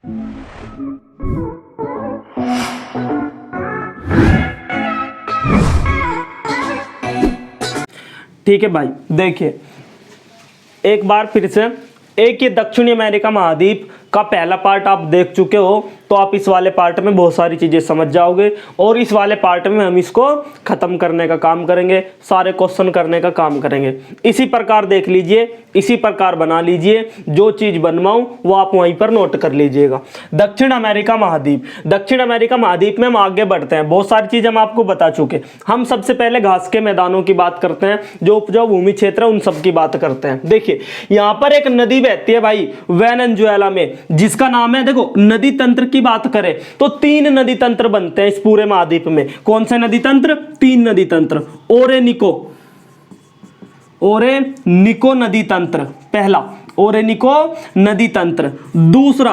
ठीक है भाई, देखिए एक बार फिर से, एक ये दक्षिणी अमेरिका महाद्वीप का पहला पार्ट आप देख चुके हो, तो आप इस वाले पार्ट में बहुत सारी चीज़ें समझ जाओगे और इस वाले पार्ट में हम इसको ख़त्म करने का काम करेंगे, सारे क्वेश्चन करने का काम करेंगे। इसी प्रकार देख लीजिए, इसी प्रकार बना लीजिए, जो चीज़ बनवाऊँ वो आप वहीं पर नोट कर लीजिएगा। दक्षिण अमेरिका महाद्वीप, दक्षिण अमेरिका महाद्वीप में हम आगे बढ़ते हैं, बहुत सारी चीज़ हम आपको बता चुके। हम सबसे पहले घास के मैदानों की बात करते हैं, जो उपजाऊ भूमि क्षेत्र है उन सब की बात करते हैं। देखिए यहाँ पर एक नदी बहती है भाई वेनेजुएला में, जिसका नाम है, देखो नदी तंत्र की बात करें तो 3 नदी तंत्र बनते हैं इस पूरे महाद्वीप में। कौन से नदी तंत्र? 3 नदी तंत्र। ओरेनिको नदी तंत्र पहला, ओरेनिको नदी तंत्र। दूसरा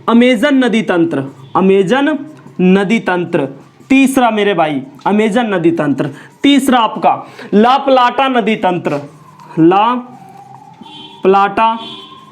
अमेजन नदी तंत्र, अमेजन नदी तंत्र। तीसरा मेरे भाई अमेजन नदी तंत्र। तीसरा आपका ला प्लाटा नदी तंत्र, ला प्लाटा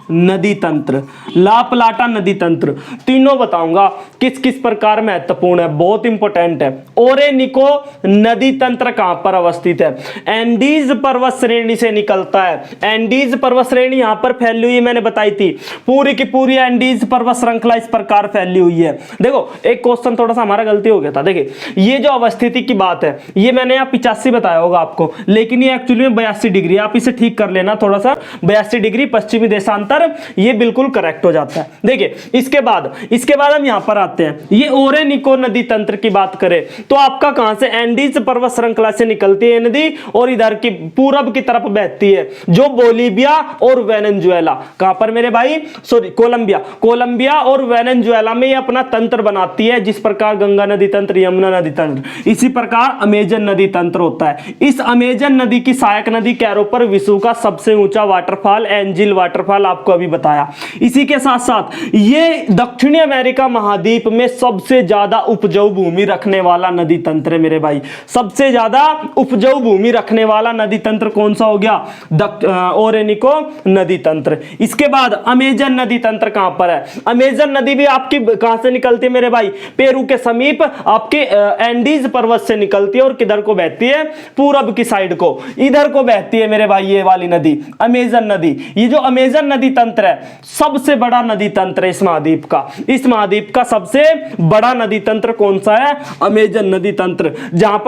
नदी तंत्र, ला प्लाटा नदी तंत्र। तीनों बताऊंगा किस किस प्रकार महत्वपूर्ण है, बहुत इंपॉर्टेंट है। ओरेनिको नदी तंत्र कहां पर अवस्थित है? एंडीज पर्वत श्रेणी से निकलता है। एंडीज पर्वत श्रेणी यहां पर फैली हुई है, मैंने बताई थी, पूरी की पूरी एंडीज पर्वत श्रृंखला इस प्रकार फैली हुई है। देखो एक क्वेश्चन थोड़ा सा हमारा गलती हो गया था। देखिए ये जो अवस्थिति की बात है, ये मैंने यहाँ 85 बताया होगा आपको, लेकिन ये एक्चुअली में 82 डिग्री, आप इसे ठीक कर लेना थोड़ा सा। 82 डिग्री पश्चिमी देशांतर, ये बिल्कुल करेक्ट हो जाता है। देखिए इसके बाद हम यहां पर आते हैं। ये ओरेनिको नदी तंत्र की बात करें तो आपका कहां से? एंडीज पर्वत श्रृंखला से निकलती है नदी और इधर की पूरब की तरफ बहती है, जो बोलीविया और वेनेजुएला, कहां पर मेरे भाई? सॉरी कोलंबिया और वेनेजुएला में ये अपना तंत्र बनाती है, जिस प्रकार गंगा नदी तंत्र, यमुना नदी तंत्र, इसी प्रकार अमेजन नदी तंत्र होता है। इस अमेजन नदी की सहायक नदी कैरो पर विश्व का सबसे ऊंचा वाटरफॉल एंजिल वाटरफॉल आपको अभी बताया। इसी के साथ साथ ये दक्षिणी अमेरिका महाद्वीप में सबसे ज्यादा उपजाऊ भूमि रखने वाला नदी तंत्र है मेरे भाई। सबसे ज्यादा उपजाऊ भूमि रखने वाला नदी तंत्र कौन सा हो गया? ओरेनिको नदी तंत्र। इसके बाद अमेजन नदी तंत्र कहां पर है? अमेजन नदी भी आपकी कहां से निकलती है मेरे भाई? पेरू के समीप आपके एंडीज पर्वत से निकलती है और किधर को बहती है? पूरब की साइड को, इधर को बहती है मेरे भाई, ये वाली नदी अमेजन नदी। ये जो अमेजन नदी तंत्र है सबसे बड़ा नदी तंत्र है इस महाद्वीप का। इस महाद्वीप का सबसे बड़ा नदी तंत्र कौन सा है? अमेजन नदी तंत्र। जहां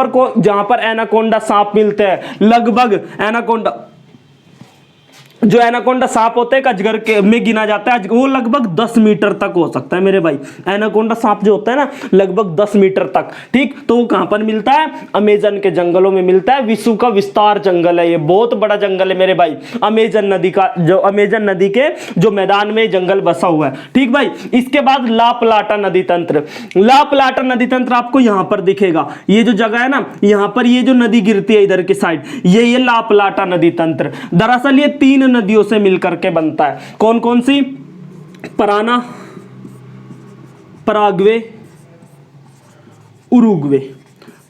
पर एनाकोंडा सांप मिलते हैं, लगभग एनाकोंडा, जो एनाकोंडा सांप होते हैं अजगर के में गिना जाता है, वो लगभग 10 मीटर तक हो सकता है मेरे भाई। एनाकोंडा सांप जो होता है ना, लगभग 10 मीटर तक, ठीक। तो वो कहां पर मिलता है? अमेजन के जंगलों में मिलता है। विश्व का विस्तार जंगल है, ये बहुत बड़ा जंगल है मेरे भाई। अमेजन नदी का, जो अमेजन नदी के जो मैदान में जंगल बसा हुआ है, ठीक भाई। इसके बाद ला प्लाटा नदी तंत्र। ला प्लाटा नदी तंत्र आपको यहां पर दिखेगा, ये जो जगह है ना, यहां पर ये जो नदी गिरती है इधर की साइड, ये ला प्लाटा नदी तंत्र। दरअसल ये 3 नदियों से मिलकर के बनता है। कौन कौन सी? Parana, Paraguay, Uruguay.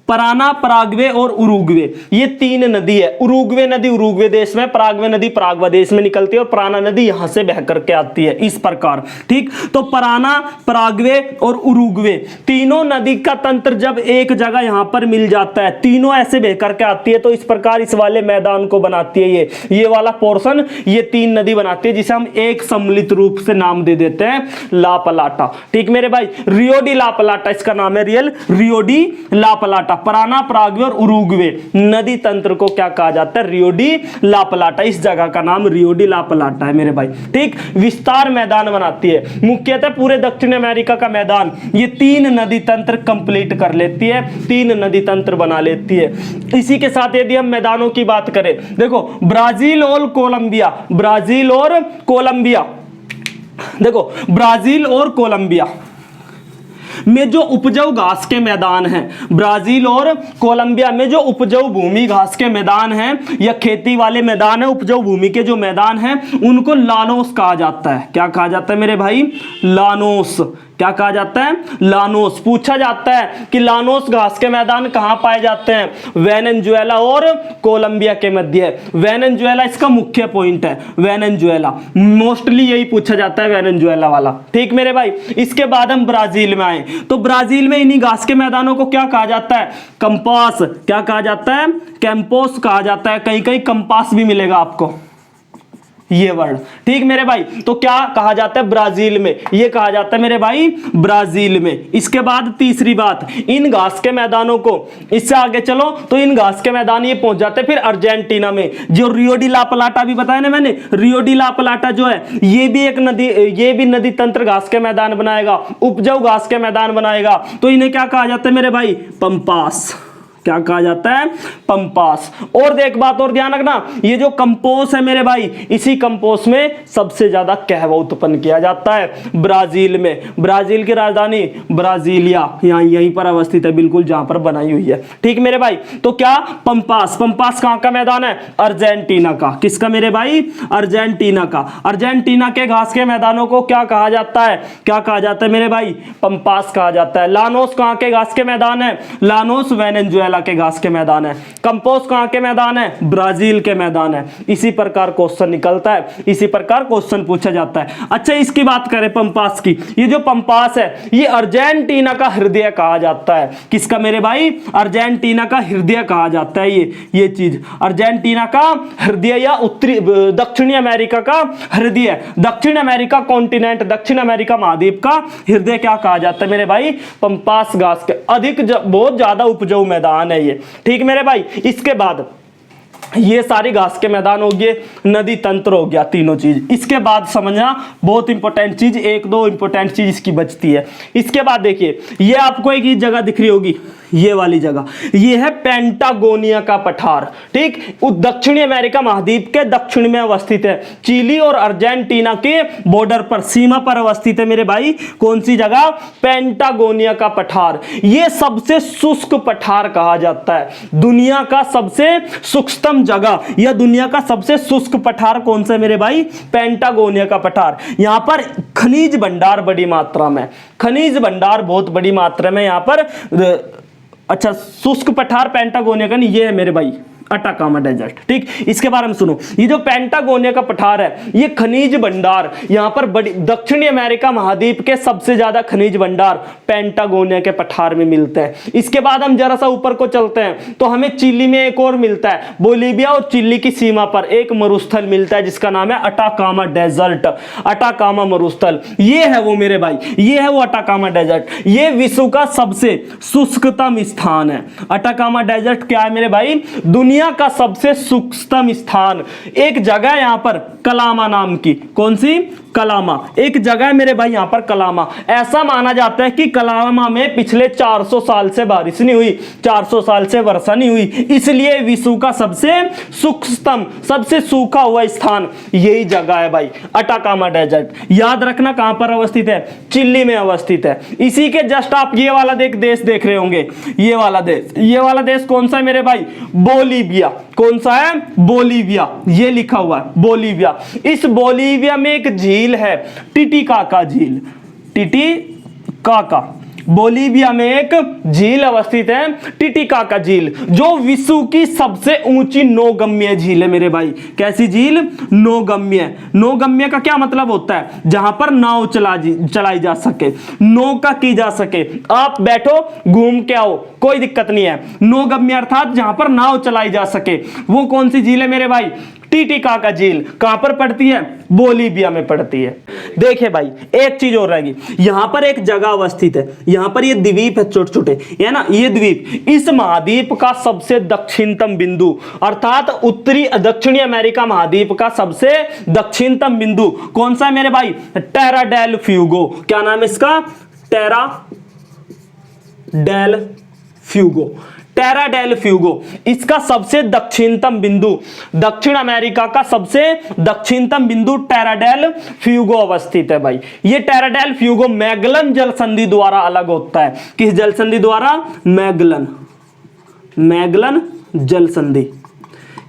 Parana, Paraguay और उरुग्वे, ये 3 नदी है। उरुग्वे नदी उरुग्वे देश में, पराग्वे नदी पराग्वा देश में निकलती है और पराना नदी यहां से बह करके आती है, इस प्रकार, ठीक। तो पराना, पराग्वे और उरुग्वे तीनों नदी का तंत्र जब एक जगह यहां पर मिल जाता है, तीनों ऐसे बह करके आती है, तो इस प्रकार इस वाले मैदान को बनाती है। ये वाला पोर्शन, ये 3 नदी बनाती है, जिसे हम एक सम्मिलित रूप से नाम दे देते हैं ला प्लाटा, ठीक मेरे भाई। रियो डी ला प्लाटा इसका नाम है, रियल रियो डी ला प्लाटा। पराना, पराग्वे और उरुग्वे नदी तंत्र को क्या कहा जाता है? रियो डी ला प्लाटा। इस जगह का नाम रियो डी ला प्लाटा है मेरे भाई, ठीक। विस्तार मैदान बनाती है, मुख्यतः पूरे दक्षिण अमेरिका का मैदान ये 3 नदी तंत्र कंप्लीट कर लेती है, 3 नदी तंत्र बना लेती है। इसी के साथ यदि हम मैदानों की बात करें, देखो ब्राजील और कोलंबिया, ब्राजील और कोलंबिया, देखो ब्राजील और कोलंबिया में जो उपजाऊ घास के मैदान हैं, ब्राजील और कोलंबिया में जो उपजाऊ भूमि घास के मैदान हैं या खेती वाले मैदान है, उपजाऊ भूमि के जो मैदान हैं, उनको लानोस कहा जाता है। क्या कहा जाता है मेरे भाई? लानोस। क्या कहा जाता है? लानोस। पूछा जाता है कि लानोस घास के मैदान कहां पाए जाते हैं? वेनेजुएला और कोलंबिया के मध्य। वेनेजुएला इसका मुख्य पॉइंट है, वेनेजुएला मोस्टली यही पूछा जाता है, वेनेजुएला वाला। ठीक मेरे भाई, इसके बाद हम ब्राजील में आए तो ब्राजील में इन्हीं घास के मैदानों को क्या कहा जाता है? कंपास। क्या कहा जाता है? कैंपोस कहा जाता है। कहीं कहीं कंपास भी मिलेगा आपको ये वर्ड। ठीक मेरे भाई, तो क्या कहा जाता है ब्राजील में? ये कहा जाता है मेरे भाई ब्राजील में। इसके बाद तीसरी बात, इन घास के मैदानों को, इससे आगे चलो तो इन घास के मैदान ये पहुंच जाते हैं फिर अर्जेंटीना में। जो रियो डी ला प्लाटा भी बताया ना मैंने, रियो डी ला प्लाटा जो है ये भी एक नदी, ये भी नदी तंत्र घास के मैदान बनाएगा, उपजाऊ घास के मैदान बनाएगा। तो इन्हें क्या कहा जाता है मेरे भाई? पंपास। क्या कहा जाता है? पंपास। और देख बात और ध्यान रखना, ये जो कंपोस है मेरे भाई, इसी कंपोस में सबसे ज्यादा कहवा उत्पन्न किया जाता है ब्राजील में। ब्राजील की राजधानी ब्राजीलिया यहीं पर अवस्थित है, बिल्कुल जहां पर बनाई हुई है। ठीक मेरे भाई, तो क्या पंपास। पंपास कहां का मैदान है? अर्जेंटीना का। किसका मेरे भाई? अर्जेंटीना का। अर्जेंटीना के घास के मैदानों को क्या कहा जाता है? क्या कहा जाता है मेरे भाई? पंपास कहा जाता है। लानोस कहां के घास के मैदान है? लानोस वेनेजुएला के घास के मैदान है। कंपोस कहां के मैदान है? ब्राजील के मैदान है। इसी प्रकार क्वेश्चन निकलता है, इसी प्रकार क्वेश्चन पूछा जाता है। अच्छा, इसकी बात करें पंपास की, ये जो पंपास है ये अर्जेंटीना का हृदय कहा जाता है। किसका मेरे भाई? अर्जेंटीना का हृदय कहा जाता है ये चीज। अर्जेंटीना का हृदय या उत्तरी दक्षिणी अमेरिका का हृदय, दक्षिण अमेरिका कॉन्टिनेंट, दक्षिण अमेरिका महाद्वीप का हृदय क्या कहा जाता है मेरे भाई? पंपास घास के बहुत ज्यादा उपजाऊ मैदान है ये। ठीक मेरे भाई, इसके बाद ये सारी घास के मैदान हो गए, नदी तंत्र हो गया, तीनों चीज। इसके बाद समझना बहुत इंपॉर्टेंट चीज, एक दो इंपॉर्टेंट चीज इसकी बचती है। इसके बाद देखिए, ये आपको एक जगह दिख रही होगी, ये वाली जगह, ये है पेंटागोनिया का पठार। ठीक, दक्षिणी अमेरिका महाद्वीप के दक्षिण में अवस्थित है, चिली और अर्जेंटीना के बॉर्डर पर, सीमा पर अवस्थित है मेरे भाई। कौन सी जगह? पेंटागोनिया का पठार। ये सबसे शुष्क पठार कहा जाता है। दुनिया का सबसे शुष्कतम जगह या दुनिया का सबसे शुष्क पठार कौन सा है मेरे भाई? पेंटागोनिया का पठार। यहां पर खनिज भंडार बड़ी मात्रा में, खनिज भंडार बहुत बड़ी मात्रा में यहां पर। अच्छा, शुष्क पठार पेंटागोनिया का नहीं, ये है मेरे भाई अटाकामा डेजर्ट। ठीक, इसके बारे में सुनो, ये जो पेंटागोनिया का पठार है ये खनिज भंडार, यहां पर बड़ी दक्षिणी अमेरिका महाद्वीप के सबसे ज्यादा खनिज भंडार पेंटागोनिया के पठार में मिलते हैं। इसके बाद हम जरा सा ऊपर को चलते हैं तो हमें चिली में एक और मिलता है, बोलीविया और चिली की सीमा पर एक मरुस्थल मिलता है जिसका नाम है अटाकामा डेजर्ट। अटाकामा मरुस्थल ये है वो मेरे भाई, ये है वो अटाकामा डेजर्ट। ये विश्व का सबसे शुष्कतम स्थान है। अटाकामा डेजर्ट क्या है मेरे भाई? दुनिया का सबसे शुष्कतम स्थान। एक जगह यहां पर कलामा नाम की, कौन सी? कलामा। एक जगह है मेरे भाई यहां पर कलामा। ऐसा माना जाता है कि कलामा में पिछले 400 साल से बारिश नहीं हुई, 400 साल से वर्षा नहीं हुई, इसलिए विश्व का सबसे शुष्कतम, सबसे सूखा हुआ स्थान यही जगह है भाई, अटाकामा डेजर्ट। याद रखना कहां पर अवस्थित है? चिली में अवस्थित है। इसी के जस्ट आप ये वाला देश देख रहे होंगे, ये वाला देश, ये वाला देश कौन सा है मेरे भाई? बोलीविया। कौन सा है? बोलीविया। ये लिखा हुआ है बोलीविया। इस बोलीविया में एक झील है, टिटिकाका झील। टिटिकाका, बोलीविया में एक झील अवस्थित है, टिटिकाका झील, जो विश्व की सबसे ऊंची नौगम्य झील है मेरे भाई। कैसी झील? नौगम्य। नौगम्य का क्या मतलब होता है? जहां पर नाव चलाई जा सके, नौका की जा सके। आप बैठो घूम के आओ, कोई दिक्कत नहीं है। नौगम्य अर्थात जहां पर नाव चलाई जा सके। वो कौन सी झील है मेरे भाई? टिटिकाका झील। कहां पर पड़ती है? बोलीविया में पड़ती है। देखिए भाई, एक चीज और रहेगी, यहां पर एक जगह अवस्थित है, यहां पर ये द्वीप है छोटे छोटे, है ना, ये द्वीप इस महाद्वीप का सबसे दक्षिणतम बिंदु, अर्थात उत्तरी दक्षिणी अमेरिका महाद्वीप का सबसे दक्षिणतम बिंदु कौन सा है मेरे भाई? टेरा डेल फ्यूगो। क्या नाम है इसका? टेरा डेल फ्यूगो। टेरा डेल फ्यूगो इसका सबसे दक्षिणतम बिंदु, दक्षिण अमेरिका का सबसे दक्षिणतम बिंदु टेरा डेल फ्यूगो अवस्थित है भाई। ये टेरा डेल फ्यूगो मैगलन जल संधि द्वारा अलग होता है। किस जल संधि द्वारा? मैगलन जल संधि।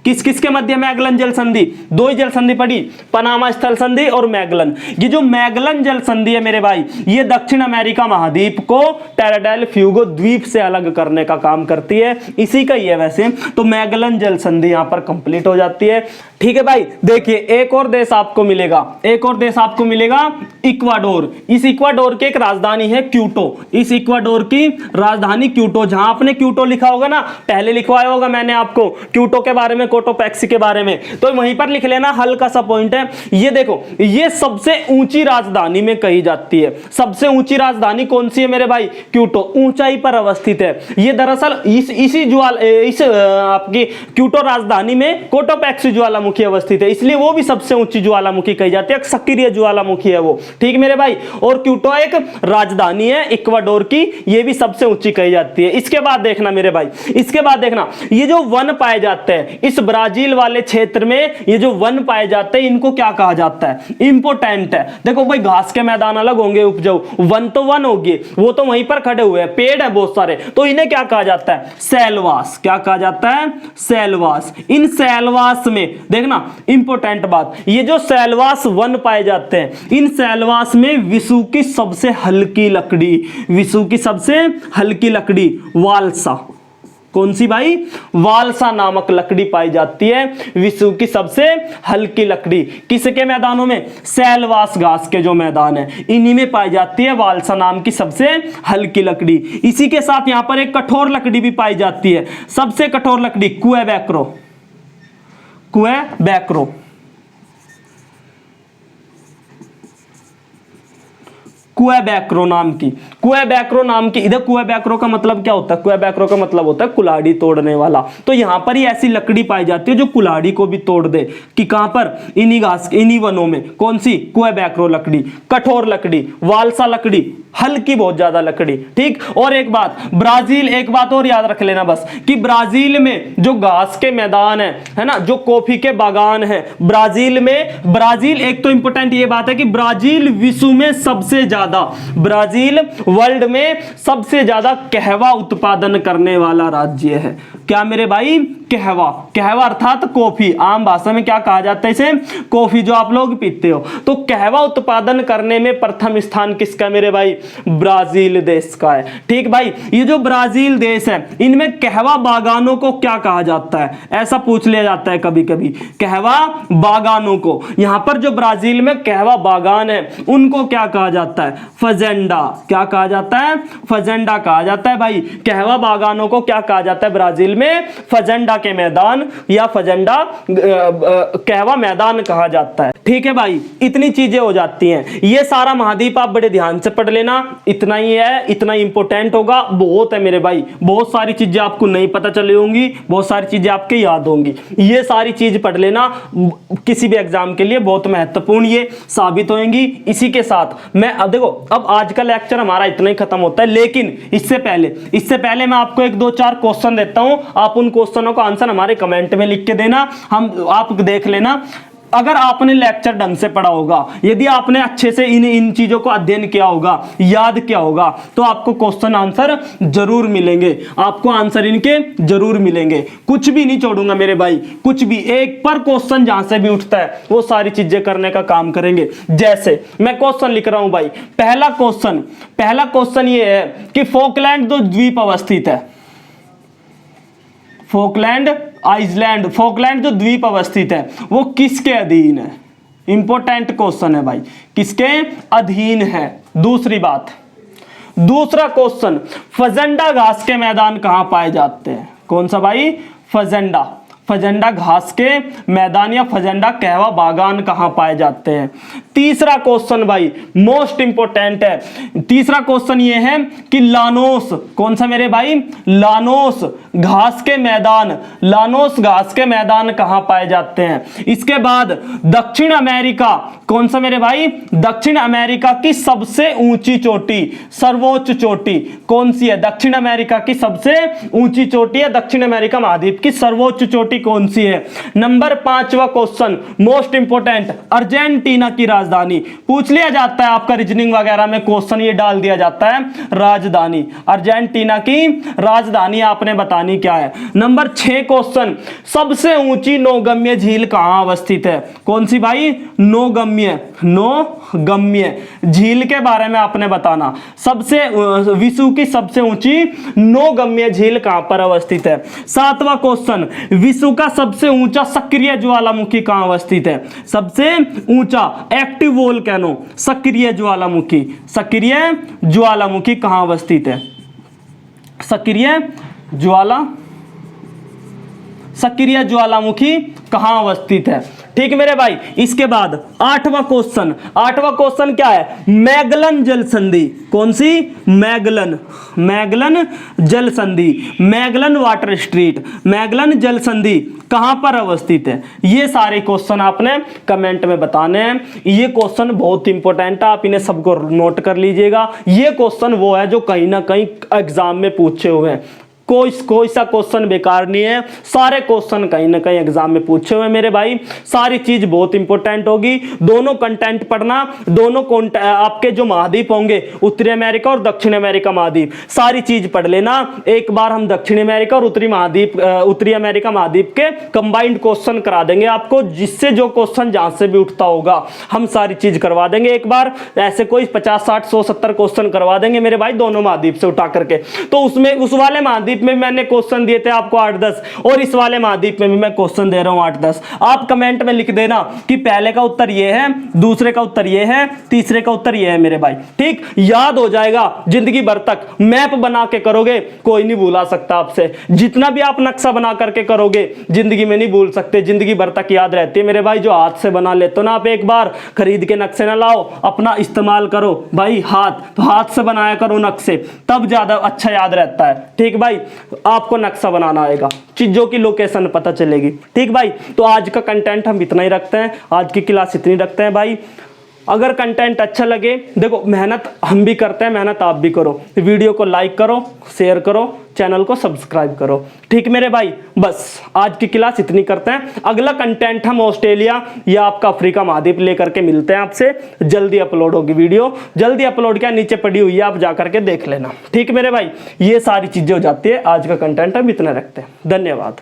किस किस के मध्य मैगलन जल संधि? दो ही जल संधि पड़ी, पनामा स्थल संधि और मैगलन। ये जो मैगलन जल संधि है मेरे भाई, ये दक्षिण अमेरिका महाद्वीप को टेरा डेल फ्यूगो द्वीप से अलग करने का काम करती है, इसी का ही है वैसे। तो मैगलन जल संधि यहां पर कंप्लीट हो जाती है। ठीक है भाई, देखिए एक और देश आपको मिलेगा, एक और देश आपको मिलेगा इक्वाडोर। इस इक्वाडोर की एक राजधानी है क्यूटो। इस इक्वाडोर की राजधानी क्यूटो, जहां आपने क्यूटो लिखा होगा ना, पहले लिखवाया होगा मैंने आपको क्यूटो के बारे में, कोटोपैक्सी के बारे में, तो वहीं पर लिख लेना, हल्का सा पॉइंट है। ये देखो, ये सबसे ऊंची राजधानी में कही जाती है। सबसे ऊंची राजधानी कौन सी है मेरे भाई? क्यूटो, ऊंचाई पर अवस्थित है। ये दरअसल इस आपकी क्यूटो राजधानी में कोटोपैक्सी ज्वालामुखी अवस्थित है, इसलिए वो भी सबसे ऊंची ज्वालामुखी कही जाती है, सक्रिय ज्वालामुखी है वो। ठीक मेरे भाई, और क्यूटो एक राजधानी है इक्वाडोर की, ये भी सबसे ऊंची कही जाती है। इसके बाद देखना मेरे भाई, इसके बाद देखना, ये जो वन पाए जाते हैं इस ब्राजील वाले क्षेत्र में, ये जो वन पाए जाते हैं इनको क्या कहा जाता है? इंपोर्टेंट है। देखो भाई, घास के मैदान अलग होंगे उपजाऊ, वन तो वन होगी, वो तो वहीं पर खड़े हुए हैं, पेड़ है बहुत सारे, तो इन्हें क्या कहा जाता है? सैलवास। क्या कहा जाता है? सैलवास। इन सैलवास में देखना, इंपोर्टेंट बात, ये जो सैलवास वन पाए जाते हैं, इन सैलवास में विश्व की सबसे हल्की लकड़ी, विश्व की सबसे हल्की लकड़ी वालसा, कौन सी भाई? वालसा नामक लकड़ी पाई जाती है, विश्व की सबसे हल्की लकड़ी। किसके मैदानों में? सैलवास घास के जो मैदान है इन्हीं में पाई जाती है वालसा नाम की सबसे हल्की लकड़ी। इसी के साथ यहां पर एक कठोर लकड़ी भी पाई जाती है, सबसे कठोर लकड़ी क्वेबेको, क्वेबेको, क्वेबेको नाम की, क्वेबेको नाम की। इधर क्वेबेको का मतलब क्या होता है? क्वेबेको का मतलब होता है कुल्हाड़ी तोड़ने वाला। तो यहां पर ही ऐसी लकड़ी पाई जाती है जो कुल्हाड़ी को भी तोड़ दे। कि कहां पर? इन्हीं घास, इन्हीं वनों में। कौन सी? क्वेबेको लकड़ी, कठोर लकड़ी, वालसा लकड़ी, हल्की बहुत ज्यादा लकड़ी। ठीक, और एक बात, ब्राजील, एक बात और याद रख लेना बस, कि ब्राजील में जो घास के मैदान है ना, जो कॉफी के बागान है ब्राजील में, ब्राजील एक तो इंपॉर्टेंट ये बात है कि ब्राजील विश्व में सबसे ज्यादा, ब्राजील वर्ल्ड में सबसे ज्यादा कहवा उत्पादन करने वाला राज्य है। क्या मेरे भाई? कहवा, कहवा अर्थात कॉफी, आम भाषा में क्या कहा जाता है इसे? कॉफी, जो आप लोग पीते हो। तो कहवा उत्पादन करने में प्रथम स्थान किसका मेरे भाई? ब्राजील देश का है। ठीक भाई, ये जो ब्राजील देश है इनमें कहवा बागानों को क्या कहा जाता है? ऐसा पूछ लिया जाता है कभी कभी, कहवा बागानों को। यहां पर जो ब्राजील में कहवा बागान है उनको क्या कहा जाता है? फजेंडा। क्या कहा जाता है? फजेंडा कहा जाता है भाई। कहवा बागानों को क्या कहा जाता है ब्राजील में? फजेंडा के मैदान या फजेंडा कहवा मैदान कहा जाता है। ठीक है भाई, इतनी चीजें हो जाती हैं। ये सारा महाद्वीप आप बड़े ध्यान से पढ़ लेना, इतना ही है, इतना इंपॉर्टेंट होगा, बहुत है मेरे भाई। बहुत सारी चीजें आपको नहीं पता चली होंगी, बहुत सारी चीजें आपके याद होंगी। ये सारी चीज पढ़ लेना, किसी भी एग्जाम के लिए बहुत महत्वपूर्ण ये साबित होंगी। इसी के साथ मैं अब देखो, अब आज का लेक्चर हमारा इतना ही खत्म होता है, लेकिन इससे पहले मैं आपको एक दो चार क्वेश्चन देता हूं। आप उन क्वेश्चनों का आंसर हमारे कमेंट में लिख के देना, आप देख लेना। अगर आपने लेक्चर ढंग से पढ़ा होगा, यदि आपने अच्छे से इन चीजों को अध्ययन किया होगा, याद किया होगा, तो आपको क्वेश्चन आंसर जरूर मिलेंगे, आपको आंसर इनके जरूर मिलेंगे। कुछ भी नहीं छोड़ूंगा मेरे भाई, कुछ भी, एक पर क्वेश्चन जहां से भी उठता है वो सारी चीजें करने का काम करेंगे। जैसे मैं क्वेश्चन लिख रहा हूं भाई, पहला क्वेश्चन ये है कि फॉकलैंड जो द्वीप अवस्थित है, फॉकलैंड जो द्वीप अवस्थित है वो किसके अधीन है? इंपॉर्टेंट क्वेश्चन है भाई, किसके अधीन है? दूसरा क्वेश्चन, फजेंडा घास के मैदान कहां पाए जाते हैं? कौन सा भाई? फजेंडा घास के मैदान या फजेंडा कहवा बागान कहां पाए जाते हैं? तीसरा क्वेश्चन भाई मोस्ट इंपोर्टेंट है। तीसरा क्वेश्चन ये है कि लानोस, कौन सा मेरे भाई? लानोस घास के मैदान कहां पाए जाते हैं? इसके बाद दक्षिण अमेरिका कौन सा मेरे भाई? दक्षिण अमेरिका की सबसे ऊंची चोटी, सर्वोच्च चोटी कौन सी है? दक्षिण अमेरिका की सबसे ऊंची चोटी है, दक्षिण अमेरिका महाद्वीप की सर्वोच्च चोटी कौन सी है? नंबर 5वां क्वेश्चन मोस्ट इंपोर्टेंट, अर्जेंटीना की राजधानी पूछ लिया जाता है आपका रीजनिंग वगैरह में, क्वेश्चन ये डाल दिया जाता है, राजधानी, अर्जेंटीना की राजधानी आपने बतानी क्या है। नंबर 6 क्वेश्चन, सबसे ऊंची नौगम्य झील कहां अवस्थित है? कौन सी भाई? नौगम्य, नौगम्य झील के बारे में आपने बताना। सबसे विश्व की सबसे ऊंची नौगम्य झील कहां पर अवस्थित है? 7वां क्वेश्चन, विश्व का सबसे ऊंचा सक्रिय ज्वालामुखी कहां अवस्थित है? सबसे ऊंचा एक्टिव वोल्केनो, सक्रिय ज्वालामुखी, सक्रिय ज्वालामुखी कहां अवस्थित है? सक्रिय ज्वालामुखी कहां अवस्थित है? ठीक मेरे भाई। इसके बाद 8वां क्वेश्चन क्या है? मैगलन जल संधि कौन सी? मैगलन जल संधि, मैगलन वाटर स्ट्रीट, मैगलन जल संधि कहां पर अवस्थित है? ये सारे क्वेश्चन आपने कमेंट में बताने हैं। ये क्वेश्चन बहुत इंपॉर्टेंट है, आप इन्हें सबको नोट कर लीजिएगा। ये क्वेश्चन वो है जो कहीं ना कहीं एग्जाम में पूछे हुए हैं, कोई सा क्वेश्चन बेकार नहीं है, सारे क्वेश्चन कहीं ना कहीं एग्जाम में पूछे हुए मेरे भाई। सारी चीज बहुत इंपॉर्टेंट होगी, दोनों कंटेंट पढ़ना, दोनों आपके जो महाद्वीप होंगे, उत्तरी अमेरिका और दक्षिण अमेरिका महाद्वीप, सारी चीज पढ़ लेना। एक बार हम दक्षिण अमेरिका और उत्तरी अमेरिका महाद्वीप के कंबाइंड क्वेश्चन करा देंगे आपको, जिससे जो क्वेश्चन जहां से भी उठता होगा हम सारी चीज करवा देंगे एक बार। ऐसे कोई 50, 60, 100, 70 क्वेश्चन करवा देंगे मेरे भाई, दोनों महाद्वीप से उठा करके। तो उसमें उस वाले महाद्वीप में मैंने क्वेश्चन दिए थे आपको 8-10, और इस वाले महाद्वीप में भी मैं क्वेश्चन दे रहा हूं 8-10। आप कमेंट में लिख देना कि पहले का उत्तर ये है, दूसरे का उत्तर ये है, तीसरे का उत्तर ये है मेरे भाई। ठीक, याद हो जाएगा जिंदगी भर तक। मैप बना के करोगे कोई नहीं भुला सकता आपसे, जितना भी आप नक्शा बना करके करोगे जिंदगी में नहीं भूल सकते, जिंदगी भर तक याद रहती है मेरे भाई। जो हाथ से बना लेते हो ना आप, एक बार खरीद के नक्शे ना लाओ, अपना इस्तेमाल करो भाई हाथ, तो हाथ से बनाया करो नक्शे, तब ज्यादा अच्छा याद रहता है। ठीक भाई, आपको नक्शा बनाना आएगा, चीजों की लोकेशन पता चलेगी। ठीक भाई, तो आज का कंटेंट हम इतना ही रखते हैं, आज की क्लास इतनी रखते हैं भाई। अगर कंटेंट अच्छा लगे, देखो मेहनत हम भी करते हैं, मेहनत आप भी करो। वीडियो को लाइक करो, शेयर करो, चैनल को सब्सक्राइब करो। ठीक मेरे भाई, बस आज की क्लास इतनी करते हैं। अगला कंटेंट हम ऑस्ट्रेलिया या आपका अफ्रीका महाद्वीप लेकर के मिलते हैं आपसे। जल्दी अपलोड होगी वीडियो, जल्दी अपलोड क्या नीचे पड़ी हुई है, आप जा करके देख लेना। ठीक मेरे भाई, ये सारी चीजें हो जाती है। आज का कंटेंट हम इतना रखते हैं। धन्यवाद।